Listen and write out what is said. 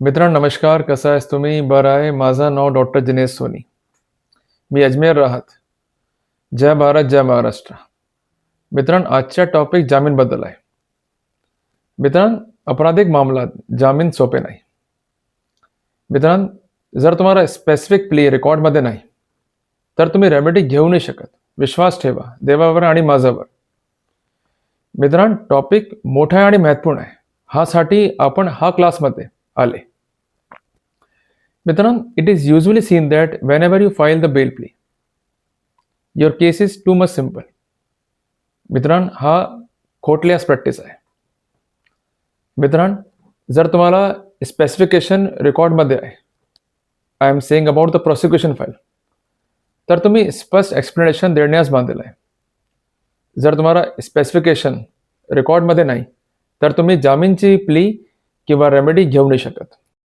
मित्रांनो नमस्कार, कसा आहेस तुम्ही? बरं आहे. माझं नाव डॉक्टर दिनेश सोनी. मी अजमेर राहत. जय भारत, जय महाराष्ट्र. मित्रांनो आजचा टॉपिक जामीनबद्दल आहे. मित्रांनो आपराधिक मामलात जामीन सोपे नाही. मित्रांनो जर तुम्हाला स्पेसिफिक प्ली रेकॉर्डमध्ये नाही, तर तुम्ही रेमेडी घेऊ नाही शकत. विश्वास ठेवा देवावर आणि माझ्यावर. मित्रांनो टॉपिक मोठा आहे आणि महत्त्वपूर्ण आहे. ह्यासाठी आपण हा क्लासमध्ये आले. मित्रांनो, it is usually seen that whenever you file the bail plea, your case is too much simple. मित्रांनो, हा खोटल्यास प्रॅक्टिस आहे. मित्रांनो, जर तुम्हाला स्पेसिफिकेशन रेकॉर्डमध्ये आहे, I am saying about the prosecution file, तर तुम्ही स्पष्ट एक्सप्लेनेशन देण्यास बांधलेलं आहे. जर तुम्हाला स्पेसिफिकेशन रेकॉर्डमध्ये नाही, तर तुम्ही जामीनची प्ली किंवा रेमेडी घेऊ नाही शकत.